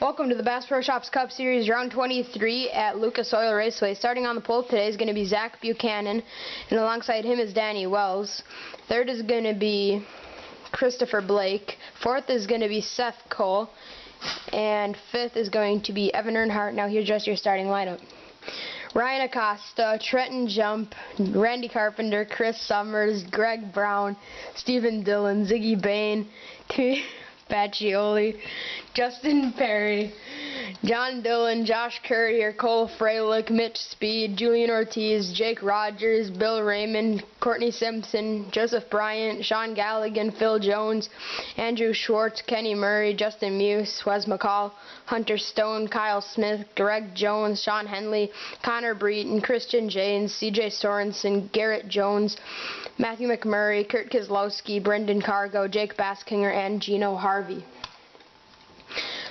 Welcome to the Bass Pro Shops Cup Series round 23 at Lucas Oil Raceway. Starting on the pole today is going to be Zach Buchanan, and alongside him is Danny Wells. Third is going to be Christopher Blake. Fourth is going to be Seth Cole. And fifth is going to be Evan Earnhardt. Now here's just your starting lineup. Ryan Acosta, Trenton Jump, Randy Carpenter, Chris Summers, Greg Brown, Stephen Dillon, Ziggy Bain, Baccioli, Justin Perry, John Dillon, Josh Courier, Cole Freilich, Mitch Speed, Julian Ortiz, Jake Rogers, Bill Raymond, Courtney Simpson, Joseph Bryant, Sean Galligan, Phil Jones, Andrew Schwartz, Kenny Murray, Justin Muse, Wes McCall, Hunter Stone, Kyle Smith, Greg Jones, Sean Henley, Connor Breeden, Christian Janes, CJ Sorensen, Garrett Jones, Matthew McMurray, Kurt Keselowski, Brendan Cargo, Jake Baskinger, and Gino Harvey.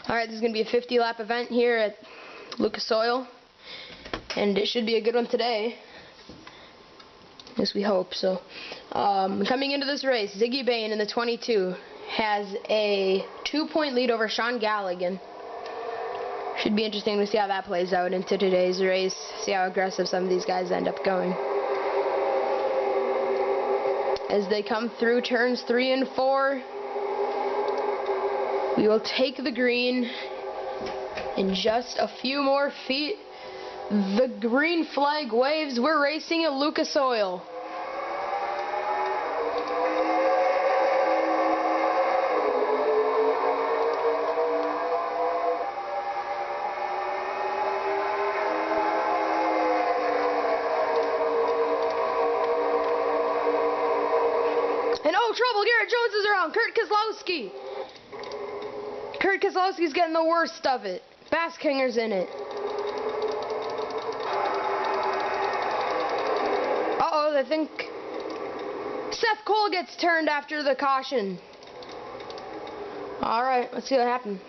Alright, this is going to be a 50-lap event here at Lucas Oil, and it should be a good one today. At least we hope so. Coming into this race, Ziggy Bain in the 22 has a 2-point lead over Sean Galligan. Should be interesting to see how that plays out into today's race, see how aggressive some of these guys end up going. As they come through turns 3 and 4, we will take the green in just a few more feet. The green flag waves. We're racing at Lucas Oil. And oh, trouble, Garrett Jones is around. Kurt Keselowski. Kurt Keselowski's getting the worst of it. Baskinger's in it. Uh-oh, I think Seth Cole gets turned after the caution. Alright, let's see what happened.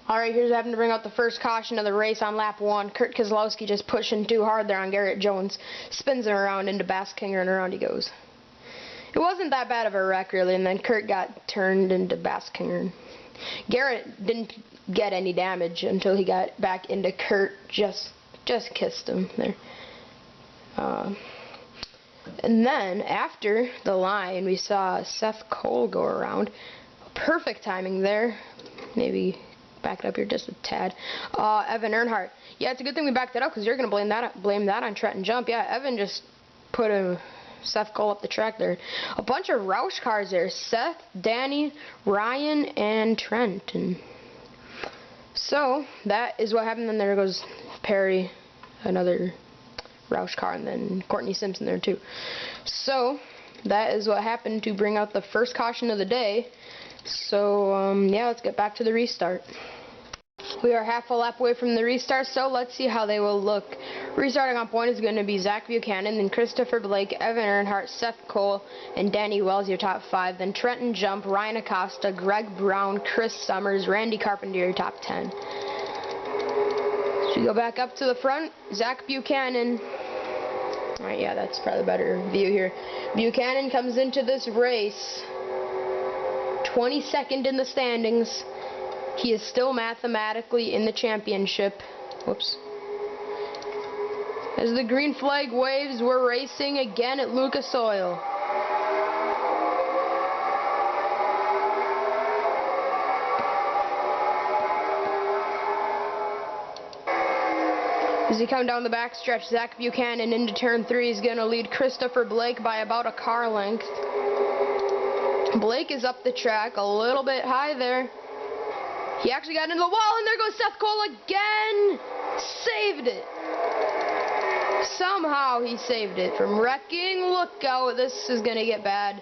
Alright, here's what happened to bring out the first caution of the race on lap 1. Kurt Keselowski just pushing too hard there on Garrett Jones. Spins him around into Baskinger, and around he goes. It wasn't that bad of a wreck, really, and then Kurt got turned into Baskinger. Garrett didn't get any damage until he got back into Kurt. Just kissed him there. And then after the line, we saw Seth Cole go around. Perfect timing there. Maybe back it up here just a tad. Evan Earnhardt. Yeah, it's a good thing we backed it up because you're gonna blame that on Trenton Jump. Yeah, Evan just put Seth Cole up the track there. A bunch of Roush cars there. Seth, Danny, Ryan, and Trent. And so that is what happened. Then there goes Perry, another Roush car, and then Courtney Simpson there too. So that is what happened to bring out the first caution of the day. So yeah, let's get back to the restart. We are half a lap away from the restart, so let's see how they will look. Restarting on point is going to be Zach Buchanan, then Christopher Blake, Evan Earnhardt, Seth Cole, and Danny Wells, your top 5. Then Trenton Jump, Ryan Acosta, Greg Brown, Chris Summers, Randy Carpenter, your top 10. So we go back up to the front, Zach Buchanan. Alright, yeah, that's probably a better view here. Buchanan comes into this race 22nd in the standings. He is still mathematically in the championship. Whoops. As the green flag waves, we're racing again at Lucas Oil. As we come down the backstretch, Zach Buchanan into turn 3 is going to lead Christopher Blake by about a car length. Blake is up the track a little bit high there. He actually got into the wall, and there goes Seth Cole again. Saved it. Somehow he saved it from wrecking. Look out, this is going to get bad.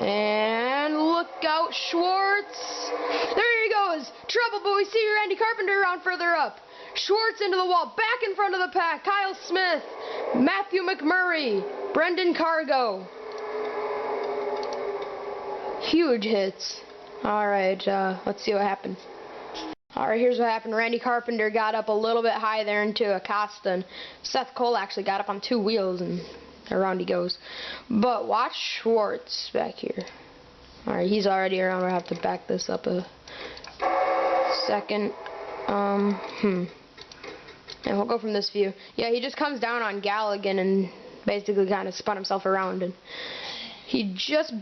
And look out, Schwartz. There he goes. Trouble, but we see Randy Carpenter around further up. Schwartz into the wall, back in front of the pack. Kyle Smith, Matthew McMurray, Brendan Cargo. Huge hits. Alright, let's see what happened. Alright, here's what happened. Randy Carpenter got up a little bit high there into Acosta, and Seth Cole actually got up on 2 wheels, and around he goes. But watch Schwartz back here. Alright, he's already around. We'll have to back this up a second. And we'll go from this view. Yeah, he just comes down on Galligan and basically kind of spun himself around, and he just,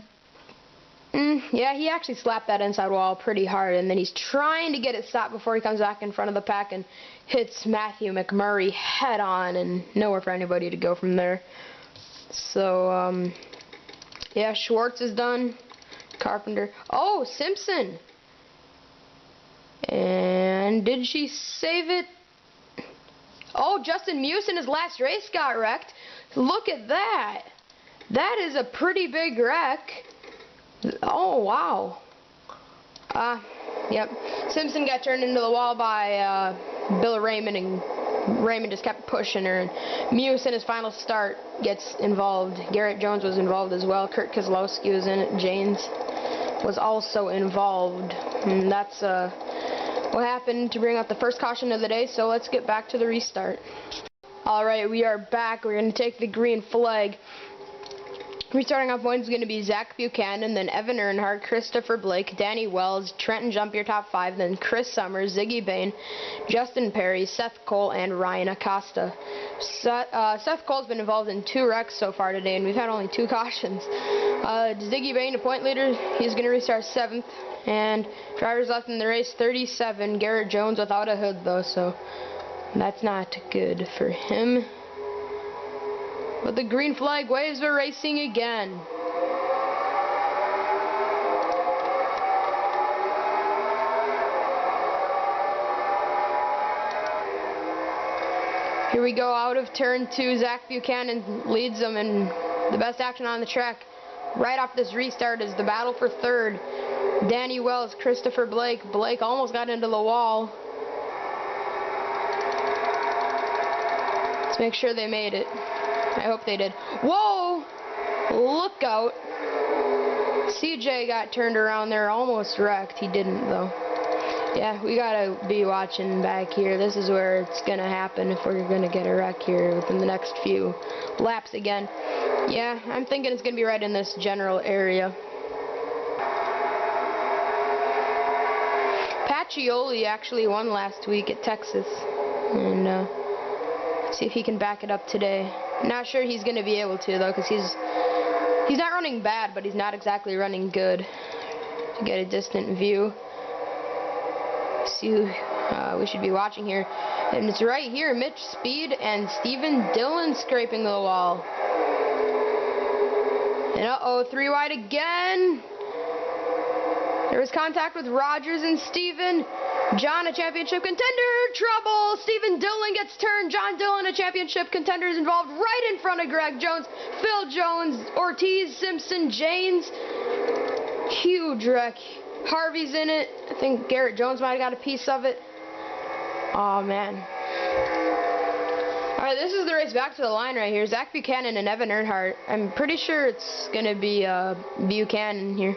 yeah, he actually slapped that inside wall pretty hard, and then he's trying to get it stopped before he comes back in front of the pack and hits Matthew McMurray head on, and nowhere for anybody to go from there. So, yeah, Schwartz is done. Carpenter. Oh, Simpson. And did she save it? Oh, Justin Muse in his last race got wrecked. Look at that. That is a pretty big wreck. Oh, wow. Yep. Simpson got turned into the wall by Bill Raymond, and Raymond just kept pushing her. And Muse in his final start gets involved. Garrett Jones was involved as well. Kurt Keselowski was in it. Janes was also involved. And that's what happened to bring up the first caution of the day. So let's get back to the restart. Alright, we are back. We're going to take the green flag. Restarting off points is going to be Zach Buchanan, then Evan Earnhardt, Christopher Blake, Danny Wells, Trenton Jump, top 5, then Chris Summers, Ziggy Bain, Justin Perry, Seth Cole, and Ryan Acosta. Seth Cole's been involved in 2 wrecks so far today, and we've had only 2 cautions. Ziggy Bain, the point leader, he's going to restart 7th, and drivers left in the race 37. Garrett Jones without a hood, though, so that's not good for him. But the green flag waves are racing again. Here we go out of turn 2. Zach Buchanan leads them, and the best action on the track right off this restart is the battle for 3rd. Danny Wells, Christopher Blake. Blake almost got into the wall. Let's make sure they made it. I hope they did. Whoa! Look out. CJ got turned around there, almost wrecked. He didn't, though. Yeah, we gotta be watching back here. This is where it's gonna happen if we're gonna get a wreck here within the next few laps again. Yeah, I'm thinking it's gonna be right in this general area. Pacioli actually won last week at Texas. And, see if he can back it up today. Not sure he's going to be able to, though, because he's not running bad, but he's not exactly running good. To get a distant view, see who we should be watching here. And it's right here, Mitch Speed and Steven Dillon scraping the wall. And uh-oh, 3 wide again. There was contact with Rogers and Steven. John, a championship contender, trouble. Steven Dillon gets turned. John Dillon, a championship contender, is involved right in front of Greg Jones, Phil Jones, Ortiz, Simpson, Janes. Huge wreck. Harvey's in it. I think Garrett Jones might have got a piece of it. Oh, man. All right, this is the race back to the line right here. Zach Buchanan and Evan Earnhardt. I'm pretty sure it's going to be Buchanan here.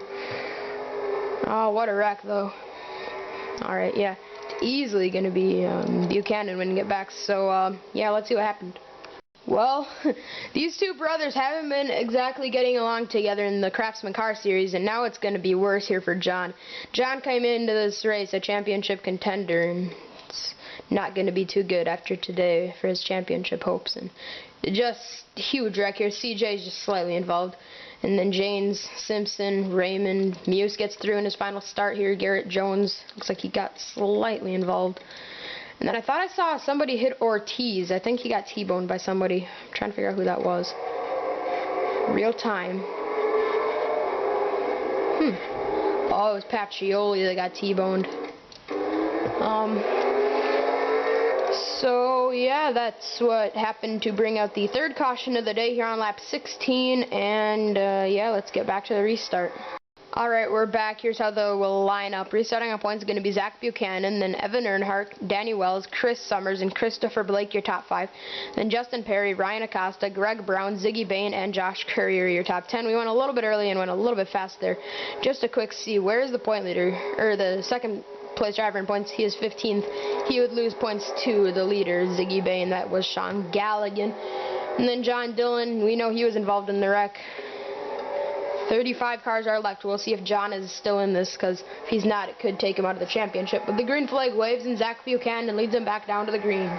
Oh, what a wreck, though. Alright, yeah. It's easily going to be Buchanan when we get back. So, yeah, let's see what happened. Well, these 2 brothers haven't been exactly getting along together in the Craftsman Car Series, and now it's going to be worse here for John. John came into this race a championship contender, and it's not going to be too good after today for his championship hopes. And just huge wreck here. CJ's just slightly involved. And then Janes, Simpson, Raymond, Muse gets through in his final start here. Garrett Jones looks like he got slightly involved. And then I thought I saw somebody hit Ortiz. I think he got T-boned by somebody. I'm trying to figure out who that was. Real time. Oh, it was Pacioli that got T-boned. So, yeah, that's what happened to bring out the 3rd caution of the day here on lap 16, and, yeah, let's get back to the restart. Alright, we're back. Here's how we'll line up. Restarting on points is going to be Zach Buchanan, then Evan Earnhardt, Danny Wells, Chris Summers, and Christopher Blake, your top 5. Then Justin Perry, Ryan Acosta, Greg Brown, Ziggy Bain, and Josh Courier, your top 10. We went a little bit early and went a little bit fast there. Just a quick see, where's the point leader, or the second place driver in points? He is 15th. He would lose points to the leader, Ziggy Bain. That was Sean Galligan. And then John Dillon, we know he was involved in the wreck. 35 cars are left. We'll see if John is still in this, because if he's not, it could take him out of the championship. But the green flag waves, and Zach Buchanan leads him back down to the green.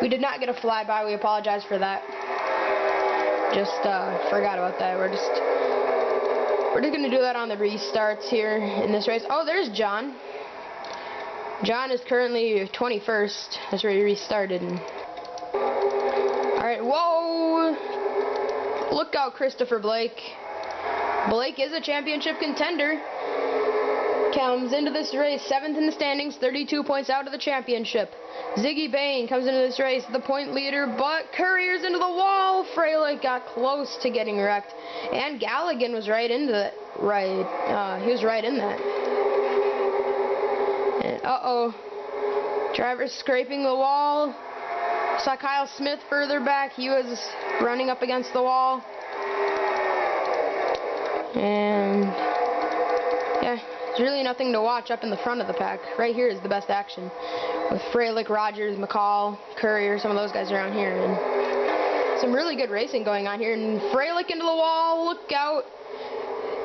We did not get a flyby. We apologize for that. Just forgot about that. We're just going to do that on the restarts here in this race. Oh, there's John. John is currently 21st. That's where he restarted. Alright, whoa! Look out, Christopher Blake. Blake is a championship contender. Comes into this race 7th in the standings, 32 points out of the championship. Ziggy Bain comes into this race, the point leader, but Courier's into the wall. Freilich got close to getting wrecked, and Galligan was right into that. He was right in that. And driver's scraping the wall. Saw Kyle Smith further back. He was running up against the wall. And yeah, there's really nothing to watch up in the front of the pack. Right here is the best action, with Freilich, Rogers, McCall, Courier, some of those guys around here, and some really good racing going on here. And Freilich into the wall, look out,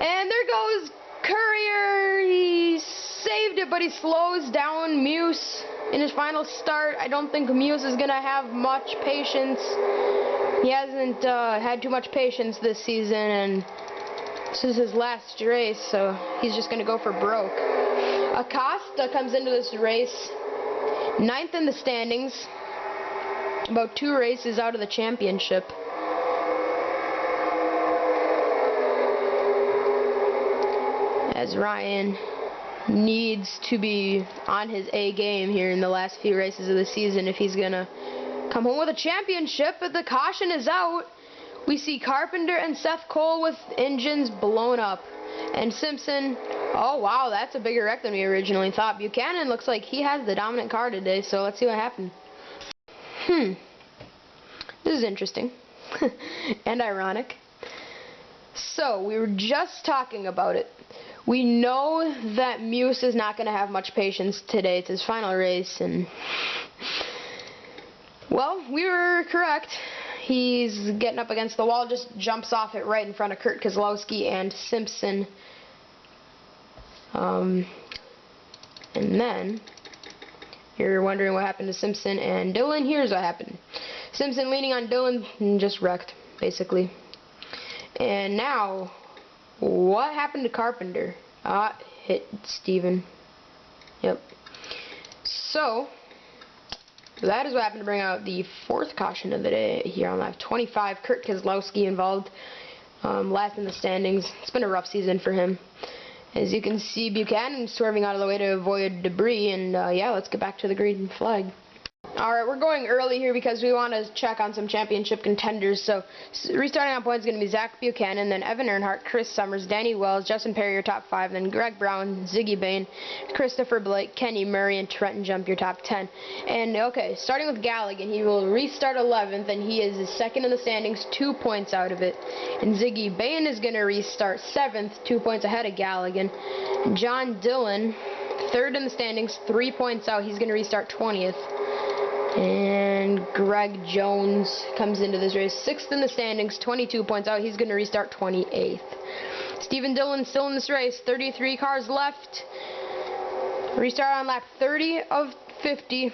and there goes Courier. He saved it, but he slows down Muse in his final start. I don't think Muse is gonna have much patience. He hasn't had too much patience this season, and this is his last race, so he's just going to go for broke. Acosta comes into this race 9th in the standings, about 2 races out of the championship. As Ryan needs to be on his A game here in the last few races of the season if he's going to come home with a championship, but the caution is out. We see Carpenter and Seth Cole with engines blown up. And Simpson, oh wow, that's a bigger wreck than we originally thought. Buchanan looks like he has the dominant car today, so let's see what happened. This is interesting. And ironic. So, we were just talking about it. We know that Muse is not going to have much patience today. It's his final race, and well, we were correct. He's getting up against the wall, just jumps off it right in front of Kurt Kozlowski and Simpson. And then, you're wondering what happened to Simpson and Dillon. Here's what happened. Simpson leaning on Dillon and just wrecked, basically. And now, what happened to Carpenter? Hit Steven. Yep. So, that is what happened to bring out the 4th caution of the day here on lap 25. Kurt Kozlowski involved, last in the standings. It's been a rough season for him. As you can see, Buchanan swerving out of the way to avoid debris, and yeah, let's get back to the green flag. Alright, we're going early here because we want to check on some championship contenders. So, restarting on points is going to be Zach Buchanan, then Evan Earnhardt, Chris Summers, Danny Wells, Justin Perry, your top 5, then Greg Brown, Ziggy Bain, Christopher Blake, Kenny Murray, and Trenton Jump, your top 10. And, okay, starting with Galligan, he will restart 11th, and he is 2nd in the standings, 2 points out of it. And Ziggy Bain is going to restart 7th, 2 points ahead of Galligan. John Dillon, 3rd in the standings, 3 points out. He's going to restart 20th. And Greg Jones comes into this race 6th in the standings, 22 points out. He's going to restart 28th. Stephen Dillon still in this race, 33 cars left. Restart on lap 30 of 50.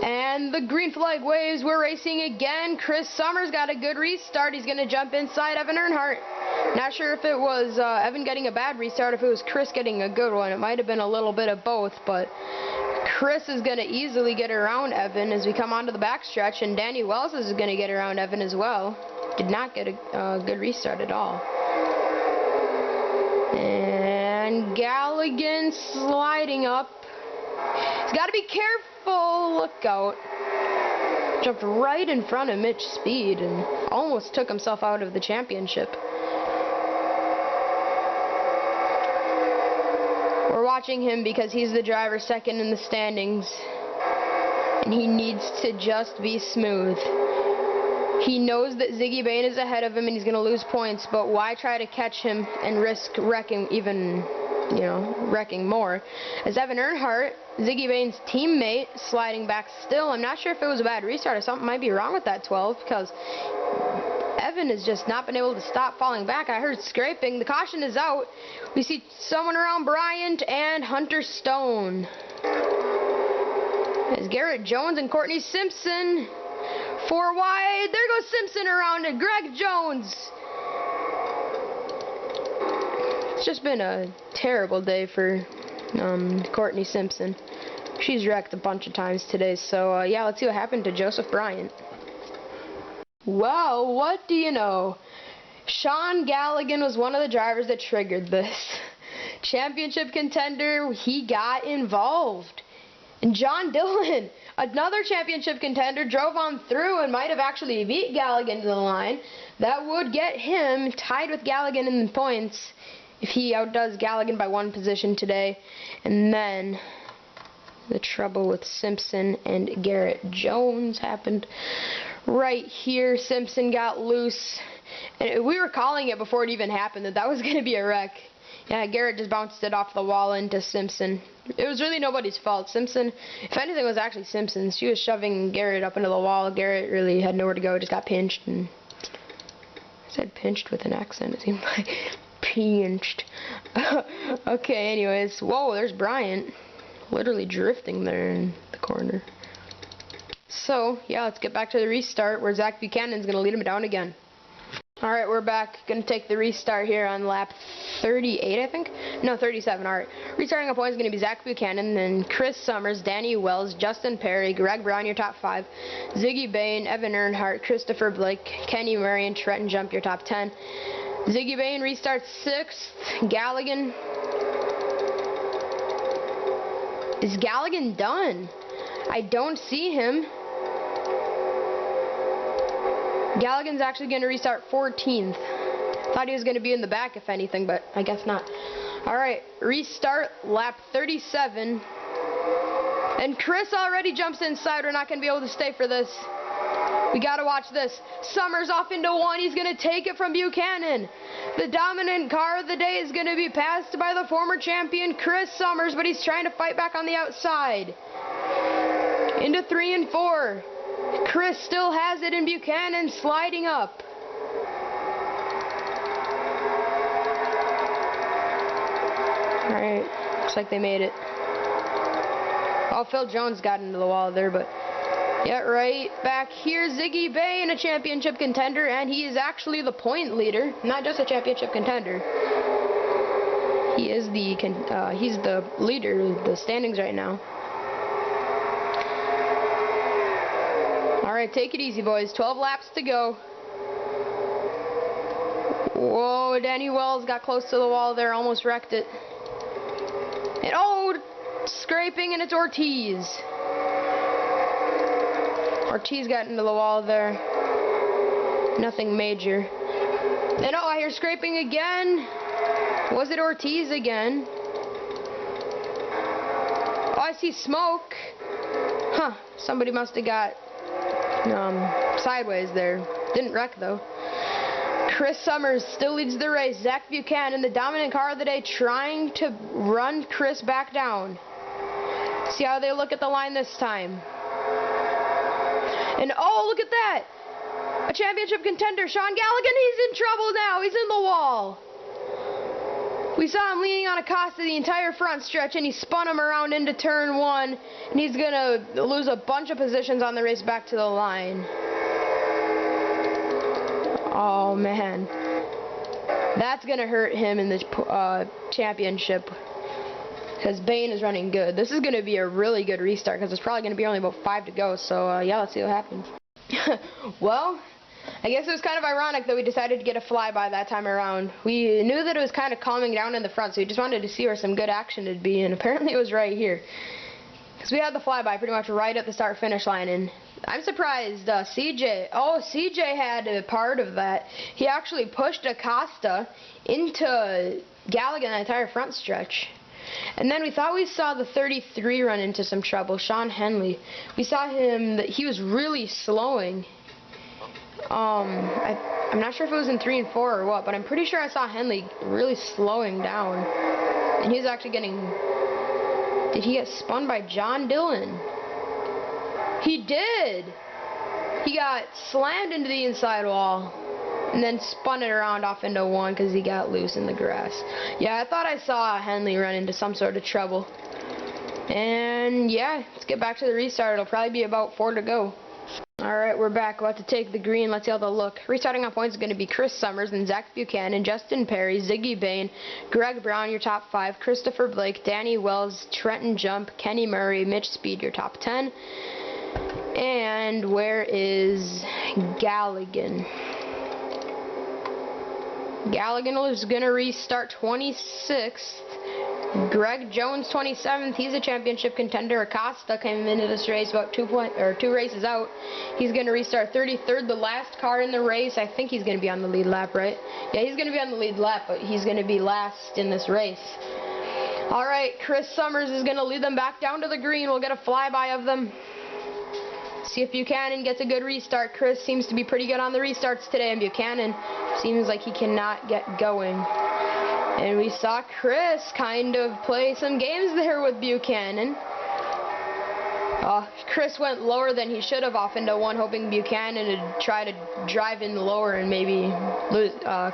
And the green flag waves. We're racing again. Chris Summers got a good restart. He's going to jump inside Evan Earnhardt. Not sure if it was Evan getting a bad restart, if it was Chris getting a good one. It might have been a little bit of both, but Chris is going to easily get around Evan as we come onto the backstretch, and Danny Wells is going to get around Evan as well. Did not get a good restart at all. And Galligan sliding up. He's got to be careful. Look out. Jumped right in front of Mitch Speed and almost took himself out of the championship. We're watching him because he's the driver 2nd in the standings, and he needs to just be smooth. He knows that Ziggy Bain is ahead of him and he's going to lose points, but why try to catch him and risk wrecking wrecking more? As Evan Earnhardt, Ziggy Bain's teammate, sliding back still. I'm not sure if it was a bad restart or something might be wrong with that 12, because Evan has just not been able to stop falling back. I heard scraping. The caution is out. We see someone around Bryant and Hunter Stone. As Garrett Jones and Courtney Simpson. 4 wide. There goes Simpson around it. Greg Jones. It's just been a terrible day for Courtney Simpson. She's wrecked a bunch of times today. So, yeah, let's see what happened to Joseph Bryant. Well, what do you know? Sean Galligan was one of the drivers that triggered this. Championship contender, he got involved. And John Dillon, another championship contender, drove on through and might have actually beat Galligan to the line. That would get him tied with Galligan in the points if he outdoes Galligan by 1 position today. And then the trouble with Simpson and Garrett Jones happened right here. Simpson got loose. And we were calling it before it even happened that was going to be a wreck. Yeah, Garrett just bounced it off the wall into Simpson. It was really nobody's fault. Simpson, if anything, it was actually Simpson's. She was shoving Garrett up into the wall. Garrett really had nowhere to go, just got pinched. And I said pinched with an accent, it seemed like. Pinched. Okay, anyways. Whoa, there's Bryant. Literally drifting there in the corner. So, yeah, let's get back to the restart where Zach Buchanan's going to lead him down again. Alright, we're back. Going to take the restart here on lap 38, I think? No, 37. Alright. Restarting up point is going to be Zach Buchanan, then Chris Summers, Danny Wells, Justin Perry, Greg Brown, your top 5, Ziggy Bain, Evan Earnhardt, Christopher Blake, Kenny Murray, and Trenton Jump, your top 10. Ziggy Bain restarts 6th. Galligan. Is Galligan done? I don't see him. Galligan's actually going to restart 14th. Thought he was going to be in the back, if anything, but I guess not. Alright, restart lap 37. And Chris already jumps inside. We're not going to be able to stay for this. We got to watch this. Summers off into 1. He's going to take it from Buchanan. The dominant car of the day is going to be passed by the former champion, Chris Summers, but he's trying to fight back on the outside. Into 3 and 4. Chris still has it, and Buchanan sliding up. Alright, looks like they made it. Oh, Phil Jones got into the wall there, but yeah, right back here, Ziggy Bain, a championship contender, and he is actually the point leader, not just a championship contender. He is he's the leader of the standings right now. Alright, take it easy, boys. 12 laps to go. Whoa, Danny Wells got close to the wall there, almost wrecked it. And oh, scraping, and it's Ortiz. Ortiz got into the wall there. Nothing major. And oh, I hear scraping again. Was it Ortiz again? Oh, I see smoke. Huh, somebody must have got sideways there. Didn't wreck though. Chris Summers still leads the race. Zach Buchanan, the dominant car of the day, trying to run Chris back down. See how they look at the line this time. And oh, look at that! A championship contender, Sean Galligan, he's in trouble now. He's in the wall. We saw him leaning on Acosta the entire front stretch, and he spun him around into turn 1, and he's going to lose a bunch of positions on the race back to the line. Oh, man. That's going to hurt him in the championship, because Bain is running good. This is going to be a really good restart, because it's probably going to be only about 5 to go, so yeah, let's see what happens. Well, I guess it was kind of ironic that we decided to get a flyby that time around. We knew that it was kind of calming down in the front, so we just wanted to see where some good action would be, and apparently it was right here. Because we had the flyby pretty much right at the start-finish line, and I'm surprised CJ had a part of that. He actually pushed Acosta into Galligan the entire front stretch. And then we thought we saw the 33 run into some trouble, Sean Henley. We saw him, that he was really slowing. I'm not sure if it was in 3 and 4 or what, but I'm pretty sure I saw Henley really slowing down. And he was actually getting... Did he get spun by John Dillon? He did! He got slammed into the inside wall. and then spun it around off into one because he got loose in the grass. Yeah, I thought I saw Henley run into some sort of trouble. And yeah, let's get back to the restart. It'll probably be about 4 to go. Alright, we're back. About to take the green. Let's see how they'll look. Restarting on points is going to be Chris Summers and Zach Buchanan, Justin Perry, Ziggy Bain, Greg Brown, your top 5, Christopher Blake, Danny Wells, Trenton Jump, Kenny Murray, Mitch Speed, your top 10. And where is Galligan? Galligan is going to restart 26th. Greg Jones 27th. He's a championship contender. Acosta came into this race about 2 races out. He's going to restart 33rd. The last car in the race. I think he's going to be on the lead lap, right? Yeah, he's going to be on the lead lap, but he's going to be last in this race. Alright, Chris Summers is going to lead them back down to the green. We'll get a flyby of them. See if Buchanan gets a good restart. Chris seems to be pretty good on the restarts today, and Buchanan seems like he cannot get going. And we saw Chris kind of play some games there with Buchanan. Chris went lower than he should have off into one, hoping Buchanan would try to drive in lower and maybe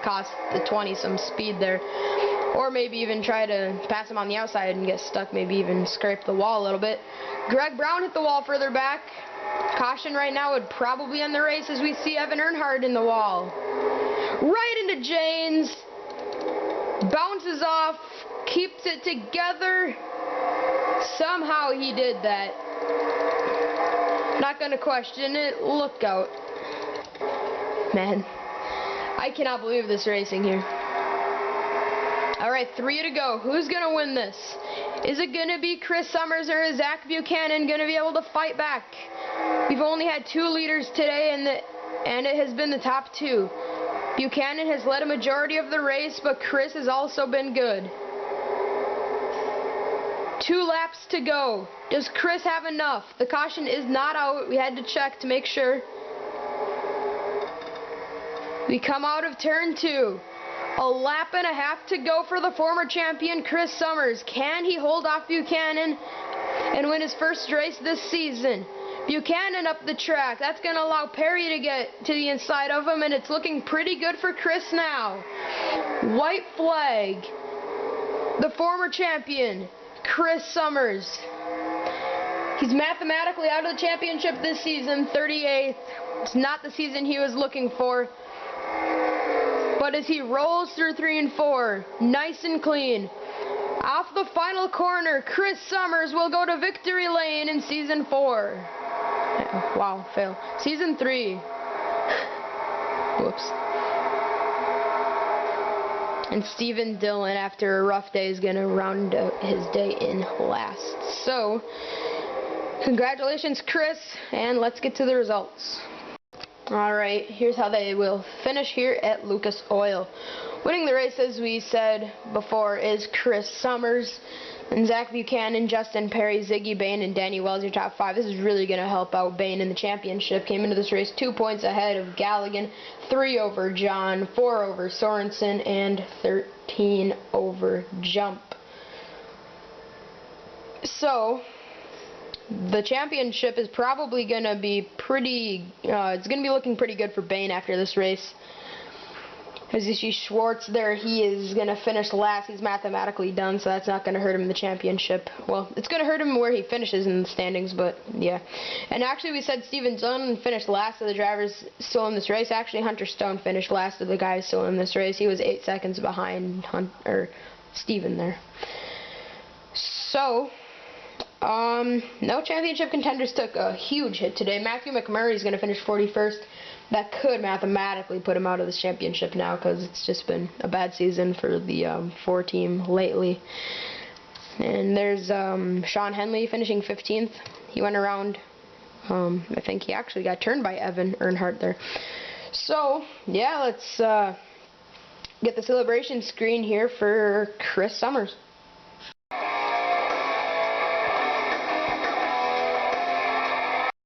cost the 20 some speed there. Or maybe even try to pass him on the outside and get stuck, maybe even scrape the wall a little bit. Greg Brown hit the wall further back. Caution right now would probably end the race as we see Evan Earnhardt in the wall. Right into Janes. Bounces off. Keeps it together. Somehow he did that. Not going to question it. Look out. Man, I cannot believe this racing here. Alright, 3 to go. Who's going to win this? Is it going to be Chris Summers or is Zach Buchanan going to be able to fight back? We've only had 2 leaders today, and it has been the top 2. Buchanan has led a majority of the race, but Chris has also been good. 2 laps to go. Does Chris have enough? The caution is not out. We had to check to make sure. We come out of turn 2. A lap and a half to go for the former champion, Chris Summers. Can he hold off Buchanan and win his first race this season? Buchanan up the track. That's going to allow Perry to get to the inside of him, and it's looking pretty good for Chris now. White flag. The former champion, Chris Summers. He's mathematically out of the championship this season, 38th. It's not the season he was looking for. But as he rolls through 3 and 4, nice and clean. Off the final corner, Chris Summers will go to victory lane in Season 4. Wow, fail. Season 3. Whoops. And Steven Dillon, after a rough day, is going to round out his day in last. So, congratulations, Chris, and let's get to the results. Alright, here's how they will finish here at Lucas Oil. Winning the race, as we said before, is Chris Summers. And Zach Buchanan, Justin Perry, Ziggy Bain, and Danny Wells, your top 5. This is really going to help out Bain in the championship. Came into this race 2 points ahead of Galligan, 3 over John, 4 over Sorensen, and 13 over Jump. So, the championship is probably going to be pretty, it's going to be looking pretty good for Bain after this race. As you see Schwartz there, he is going to finish last. He's mathematically done, so that's not going to hurt him in the championship. Well, it's going to hurt him where he finishes in the standings, but yeah. And actually, we said Steven Dillon finished last of the drivers still in this race. Actually, Hunter Stone finished last of the guys still in this race. He was 8 seconds behind Steven there. So, no championship contenders took a huge hit today. Matthew McMurray is going to finish 41st. That could mathematically put him out of this championship now because it's just been a bad season for the 4 team lately. And there's Sean Henley finishing 15th. He went around, I think he actually got turned by Evan Earnhardt there. So, yeah, let's get the celebration screen here for Chris Summers.